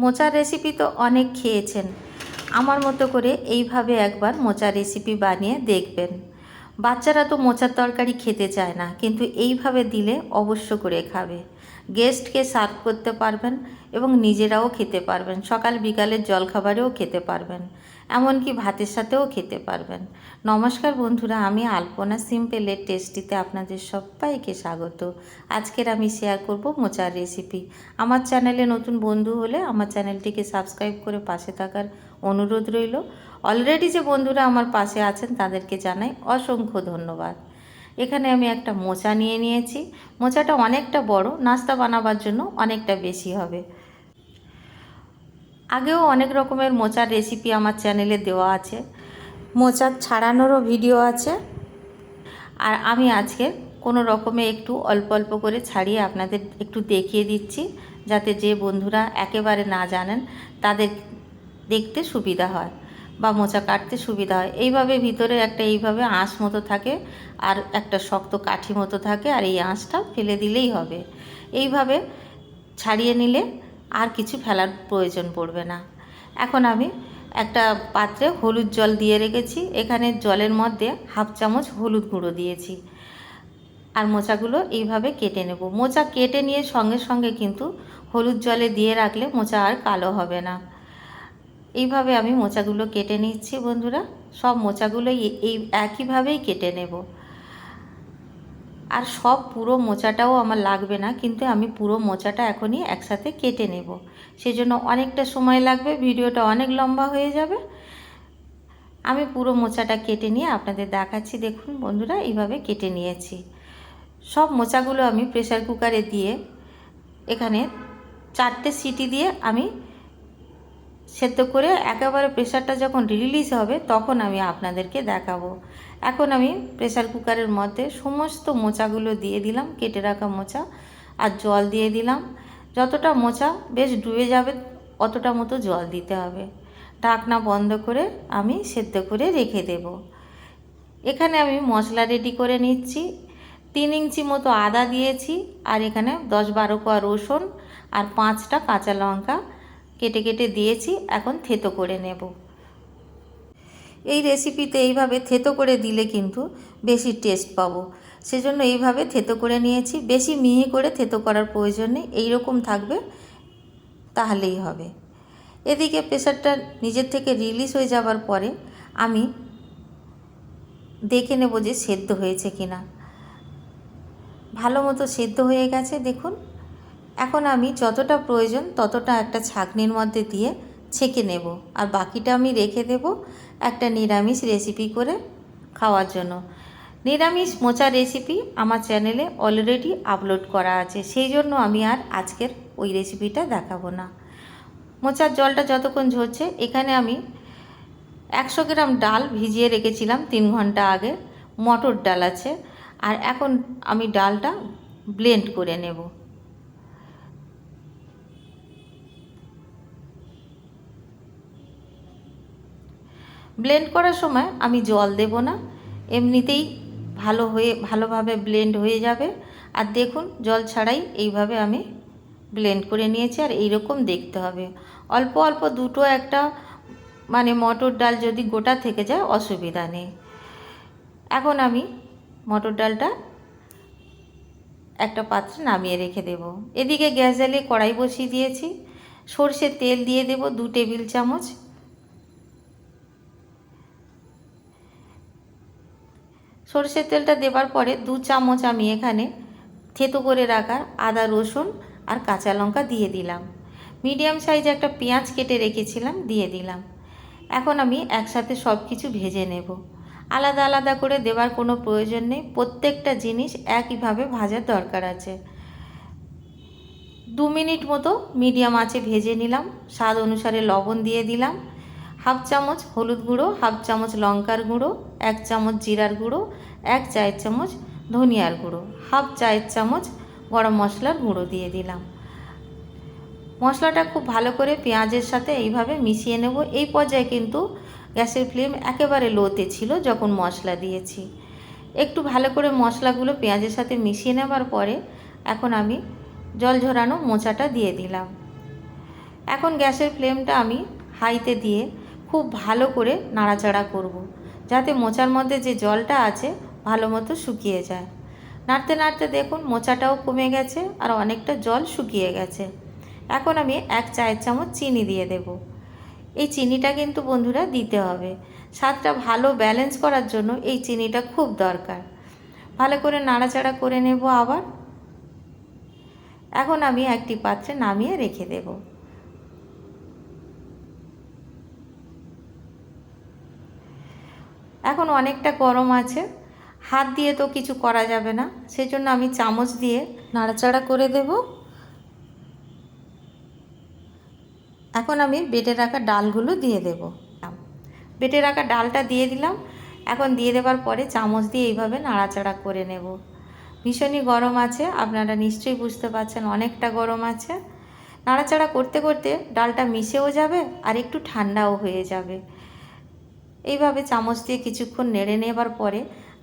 মোচার রেসিপি তো অনেক খেয়েছেন, আমার মতো করে এইভাবে একবার মোচার রেসিপি বানিয়ে দেখবেন। বাচ্চারা তো মোচার তরকারি খেতে চায় না, কিন্তু এইভাবে দিলে অবশ্য করে খাবে। গেস্টকে সার্ভ করতে পারবেন এবং নিজেরাও খেতে পারবেন, সকাল বিকালের জলখাবারেও খেতে পারবেন, এমনকি ভাতের সাথেও খেতে পারবেন। নমস্কার বন্ধুরা, আমি আলপনা সিম্পলের টেস্টিতে আপনাদের সবাইকে স্বাগত। আজকের আমি শেয়ার করব মোচার রেসিপি। আমার চ্যানেলে নতুন বন্ধু হলে আমার চ্যানেলটিকে সাবস্ক্রাইব করে পাশে থাকার অনুরোধ রইল। অলরেডি যে বন্ধুরা আমার পাশে আছেন তাদেরকে জানাই অসংখ্য ধন্যবাদ। এখানে আমি একটা মোচা নিয়ে নিয়েছি। মোচাটা অনেকটা বড়, নাস্তা বানাবার জন্য অনেকটা বেশি হবে। আগেও অনেক রকমের মোচার রেসিপি আমার চ্যানেলে দেওয়া আছে, মোচার ছাড়ানোরও ভিডিও আছে। আর আমি আজকে কোনো রকমে একটু অল্প অল্প করে ছাড়িয়ে আপনাদের একটু দেখিয়ে দিচ্ছি, যাতে যে বন্ধুরা একেবারে না জানেন তাদের দেখতে সুবিধা হয় বা মোচা কাটতে সুবিধা হয়। এইভাবে ভিতরে একটা এইভাবে আঁশ মতো থাকে আর একটা শক্ত কাঠি মতো থাকে, আর এই আঁশটা ফেলে দিলেই হবে। এইভাবে ছাড়িয়ে নিলে আর কিছু ফেলার প্রয়োজন পড়বে না। এখন আমি একটা পাত্রে হলুদ জল দিয়ে রেখেছি। এখানে জলের মধ্যে হাফ চামচ হলুদ গুঁড়ো দিয়েছি। আর মোচাগুলো এইভাবে কেটে নেব। মোচা কেটে নিয়ে সঙ্গে সঙ্গে কিন্তু হলুদ জলে দিয়ে রাখলে মোচা আর কালো হবে না। এইভাবে আমি মোচাগুলো কেটে নিচ্ছি বন্ধুরা। সব মোচাগুলো এই একইভাবেই কেটে নেব। আর সব পুরো মোচাটাও আমার লাগবে না, কিন্তু আমি পুরো মোচাটা এখনই একসাথে কেটে নেব। সেজন্য অনেকটা সময় লাগবে, ভিডিওটা অনেক লম্বা হয়ে যাবে। আমি পুরো মোচাটা কেটে নিয়ে আপনাদের দেখাচ্ছি। দেখুন বন্ধুরা, এইভাবে কেটে নিয়েছি। সব মোচাগুলো আমি প্রেসার কুকারে দিয়ে এখানে 4টে সিটি দিয়ে আমি সেদ্ধ করে একেবারে প্রেসারটা যখন রিলিজ হবে তখন আমি আপনাদেরকে দেখাবো। এখন আমি প্রেসার কুকারের মধ্যে সমস্ত মোচাগুলো দিয়ে দিলাম, কেটে রাখা মোচা, আর জল দিয়ে দিলাম। যতটা মোচা বেশ ডুবে যাবে অতটা মতো জল দিতে হবে। ঢাকনা বন্ধ করে আমি সেদ্ধ করে রেখে দেব। এখানে আমি মশলা রেডি করে নিচ্ছি। 3 ইঞ্চি মতো আদা দিয়েছি, আর এখানে 10-12 কোয়া রসুন আর 5টা কাঁচা লঙ্কা কেটে কেটে দিয়েছি। এখন থেতো করে নেব। এই রেসিপিতে এইভাবে থেতো করে দিলে কিন্তু বেশি টেস্ট পাবো, সেজন্য এইভাবে থেতো করে নিয়েছি। বেশি মিহি করে থেতো করার প্রয়োজন নেই, এইরকম থাকবে তাহলেই হবে। এদিকে প্রেসারটা নিজের থেকে রিলিজ হয়ে যাবার পরে আমি দেখে নেব যে সেদ্ধ হয়েছে কিনা। ভালো মতো সেদ্ধ হয়ে গেছে দেখুন। এখন আমি যতটা প্রয়োজন ততটা একটা ছাঁকনির মধ্যে দিয়ে ছেঁকে নেব, আর বাকিটা আমি রেখে দেব একটা নিরামিষ রেসিপি করে খাওয়ার জন্য। নিরামিষ মোচা রেসিপি আমার চ্যানেলে অলরেডি আপলোড করা আছে, সেই জন্য আমি আর আজকের ওই রেসিপিটা দেখাবো না। মোচার জলটা যতক্ষণ ঝরছে, এখানে আমি 100 গ্রাম ডাল ভিজিয়ে রেখেছিলাম 3 ঘন্টা আগে। মটর ডাল আছে। আর এখন আমি ডালটা ব্লেন্ড করে নেব। ব্লেন্ড করার সময় আমি জল দেব না, এমনিতেই ভালোভাবে ব্লেন্ড হয়ে যাবে। আর দেখুন জল ছাড়াই এইভাবে আমি ব্লেন্ড করে নিয়েছি। আর এইরকম দেখতে হবে। অল্প অল্প দুটো একটা মানে মটর ডাল যদি গোটা থেকে যায় অসুবিধা নেই। এখন আমি মটর ডালটা একটা পাত্রে নামিয়ে রেখে দেব। এদিকে গ্যাস জ্বালিয়ে কড়াই বসিয়ে দিয়েছি। সরষের তেল দিয়ে দেব 2 টেবিল চামচ। সরষের তেলটা দেবার পরে 2 চামচ আমি এখানে থেতো করে রাখা আদা রসুন আর কাঁচা লঙ্কা দিয়ে দিলাম। মিডিয়াম সাইজে একটা পেঁয়াজ কেটে রেখেছিলাম, দিয়ে দিলাম। এখন আমি একসাথে সব কিছু ভেজে নেব। আলাদা আলাদা করে দেবার কোনো প্রয়োজন নেই, প্রত্যেকটা জিনিস একইভাবে ভাজার দরকার আছে। 2 মিনিট মতো মিডিয়াম আঁচে ভেজে নিলাম। স্বাদ অনুসারে লবণ দিয়ে দিলাম। হাফ চামচ হলুদ গুঁড়ো, হাফ চামচ লঙ্কার গুঁড়ো, 1 চামচ জিরার গুঁড়ো, 1 চায়ের চামচ ধনিয়ার গুঁড়ো, হাফ চায়ের চামচ গরম মশলার গুঁড়ো দিয়ে দিলাম। মশলাটা খুব ভালো করে পেঁয়াজের সাথে এইভাবে মিশিয়ে নেব। এই পর্যায়ে কিন্তু গ্যাসের ফ্লেম একেবারে লোতে ছিল যখন মশলা দিয়েছি। একটু ভালো করে মশলাগুলো পেঁয়াজের সাথে মিশিয়ে নেবার পরে এখন আমি জল ঝরানো মোচাটা দিয়ে দিলাম। এখন গ্যাসের ফ্লেমটা আমি হাইতে দিয়ে খুব ভালো করে নাড়াচাড়া করব, যাতে মোচার মধ্যে যে জলটা আছে ভালো মতো শুকিয়ে যায়। নাড়তে নাড়তে দেখুন মোচাটাও কমে গেছে আর অনেকটা জল শুকিয়ে গেছে। এখন আমি 1 চায়ের চামচ চিনি দিয়ে দেব। এই চিনিটা কিন্তু বন্ধুরা দিতে হবে, স্বাদটা ভালো ব্যালেন্স করার জন্য এই চিনিটা খুব দরকার। ভালো করে নাড়াচাড়া করে নেব আবার। এখন আমি একটি পাত্রে নামিয়ে রেখে দেব। এখন অনেকটা গরম আছে, হাত দিয়ে তো কিছু করা যাবে না, সেজন্য আমি চামচ দিয়ে নাড়াচাড়া করে দেব। এখন আমি বেটে রাখা ডালগুলো দিয়ে দেব। বেটে রাখা ডালটা দিয়ে দিলাম। এখন দিয়ে দেওয়ার পরে চামচ দিয়ে এইভাবে নাড়াচাড়া করে নেব। ভীষণই গরম আছে, আপনারা নিশ্চয়ই বুঝতে পারছেন অনেকটা গরম আছে। নাড়াচাড়া করতে করতে ডালটা মিশেও যাবে আর একটু ঠান্ডাও হয়ে যাবে। এইভাবে চামচ দিয়ে কিছুক্ষণ নেড়ে নেবার পরে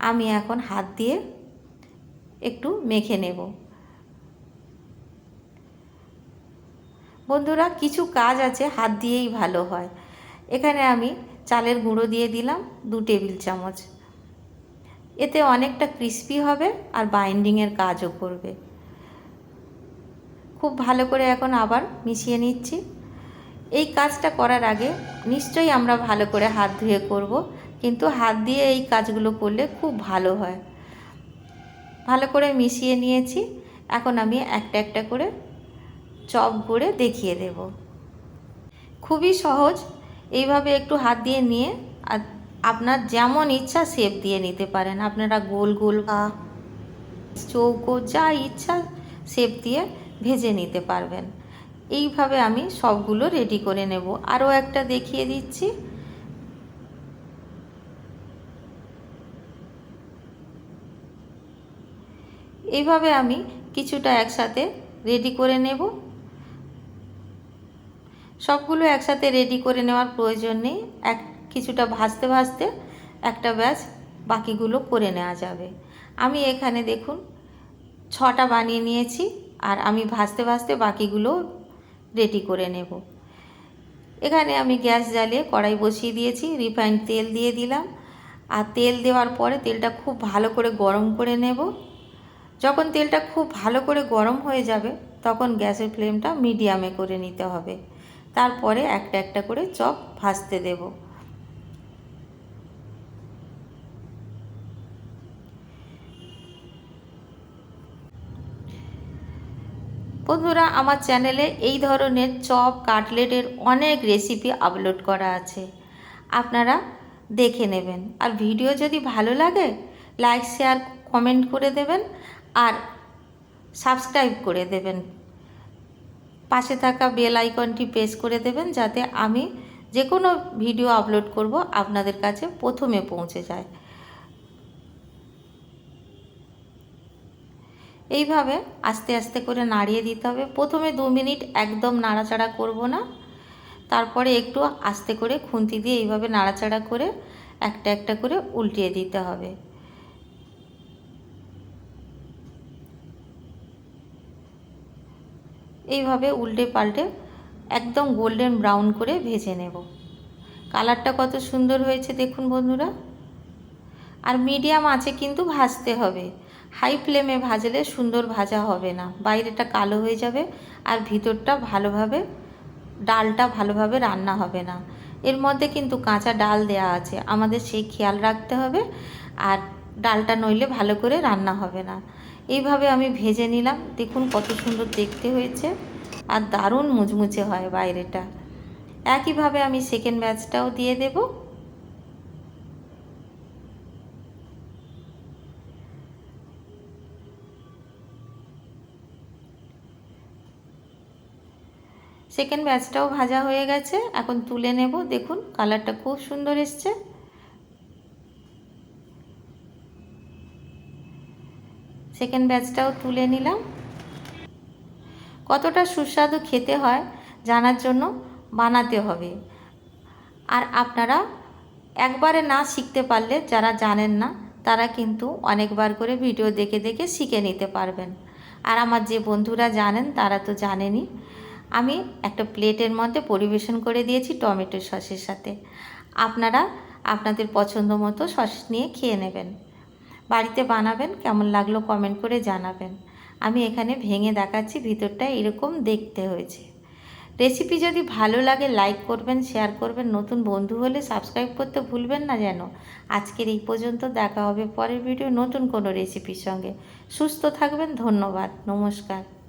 আমি এখন হাত দিয়ে একটু মেখে নেব। বন্ধুরা, কিছু কাজ আছে হাত দিয়েই ভালো হয়। এখানে আমি চালের গুঁড়ো দিয়ে দিলাম 2 টেবিল চামচ। এতে অনেকটা ক্রিস্পি হবে আর বাইন্ডিংয়ের কাজও করবে। খুব ভালো করে এখন আবার মিশিয়ে নিচ্ছি। এই কাজটা করার আগে নিশ্চয়ই আমরা ভালো করে হাত ধুয়ে করব, কিন্তু হাত দিয়ে এই কাজগুলো করলে খুব ভালো হয়। ভালো করে মিশিয়ে নিয়েছি। এখন আমি একটা একটা করে চপ গড়ে দেখিয়ে দেব। খুবই সহজ, এইভাবে একটু হাত দিয়ে নিয়ে আর আপনার যেমন ইচ্ছা শেপ দিয়ে নিতে পারেন। আপনারা গোল গোল বা চৌকো যা ইচ্ছা শেপ দিয়ে ভেজে নিতে পারবেন। এইভাবে আমি সবগুলো রেডি করে নেব। আরও একটা দেখিয়ে দিচ্ছি। এইভাবে আমি কিছুটা একসাথে রেডি করে নেব। সবগুলো একসাথে রেডি করে নেওয়ার প্রয়োজন নেই, কিছুটা ভাজতে ভাজতে একটা ব্যাচ বাকিগুলো করে নেওয়া যাবে। আমি এখানে দেখুন 6টা বানিয়ে নিয়েছি আর আমি ভাজতে ভাজতে বাকিগুলো রেডি করে নেব। এখানে আমি গ্যাস জ্বালিয়ে কড়াই বসিয়ে দিয়েছি, রিফাইন্ড তেল দিয়ে দিলাম। আর তেল দেওয়ার পরে তেলটা খুব ভালো করে গরম করে নেব। যখন তেলটা খুব ভালো করে গরম হয়ে যাবে তখন গ্যাসের ফ্লেমটা মিডিয়ামে করে নিতে হবে। তারপরে একটা একটা করে চপ ভাজতে দেব। বন্ধুরা, আমার চ্যানেলে এই ধরনের চপ কাটলেটের অনেক রেসিপি আপলোড করা আছে, আপনারা দেখে নেবেন। আর ভিডিও যদি ভালো লাগে লাইক শেয়ার কমেন্ট করে দেবেন আর সাবস্ক্রাইব করে দেবেন। পাশে থাকা বেল আইকনটি প্রেস করে দেবেন, যাতে আমি যে কোনো ভিডিও আপলোড করব আপনাদের কাছে প্রথমে পৌঁছে যায়। এইভাবে আস্তে আস্তে করে নাড়িয়ে দিতে হবে। প্রথমে 2 মিনিট একদম নাড়াচাড়া করব না, তারপরে একটু আস্তে করে খুন্তি দিয়ে এইভাবে নাড়াচাড়া করে একটা একটা করে উল্টিয়ে দিতে হবে। এইভাবে উল্টে পাল্টে একদম গোল্ডেন ব্রাউন করে ভেজে নেব। কালারটা কত সুন্দর হয়েছে দেখুন বন্ধুরা। আর মিডিয়াম আঁচে কিন্তু ভাজতে হবে, হাই ফ্লেমে ভাজলে সুন্দর ভাজা হবে না, বাইরেটা কালো হয়ে যাবে আর ভিতরটা ডালটা ভালোভাবে রান্না হবে না। এর মধ্যে কিন্তু কাঁচা ডাল দেয়া আছে, আমাদের সেই খেয়াল রাখতে হবে। আর ডালটা নইলে ভালো করে রান্না হবে না। এইভাবে আমি ভেজে নিলাম, দেখুন কত সুন্দর দেখতে হয়েছে আর দারুণ মুচমুচে হয় বাইরেটা। একইভাবে আমি সেকেন্ড ব্যাচটাও দিয়ে দেব। সেকেন্ড ব্যাচটাও ভাজা হয়ে গেছে, এখন তুলে নেব। দেখুন কালারটা খুব সুন্দর এসছে। সেকেন্ড ব্যাচটাও তুলে নিলাম। কতটা সুস্বাদু খেতে হয় জানার জন্য বানাতে হবে। আর আপনারা একবারে না শিখতে পারলে যারা জানেন না তারা কিন্তু অনেকবার করে ভিডিও দেখে দেখে শিখে নিতে পারবেন। আর আমার যে বন্ধুরা জানেন তারা তো জানেনই। আমি একটা প্লেটের মধ্যে পরিবেশন করে দিয়েছি টমেটো সসের সাথে। আপনারা আপনাদের পছন্দ মতো সস নিয়ে খেয়ে নেবেন। বাড়িতে বানাবেন, কেমন লাগলো কমেন্ট করে জানাবেন। আমি এখানে ভেঙে দেখাচ্ছি, ভিতরটা এরকম দেখতে হয়েছে। রেসিপি যদি ভালো লাগে লাইক করবেন, শেয়ার করবেন, নতুন বন্ধু হলে সাবস্ক্রাইব করতে ভুলবেন না যেন। আজকের এই পর্যন্ত, দেখা হবে পরের ভিডিও নতুন কোনো রেসিপির সঙ্গে। সুস্থ থাকবেন, ধন্যবাদ, নমস্কার।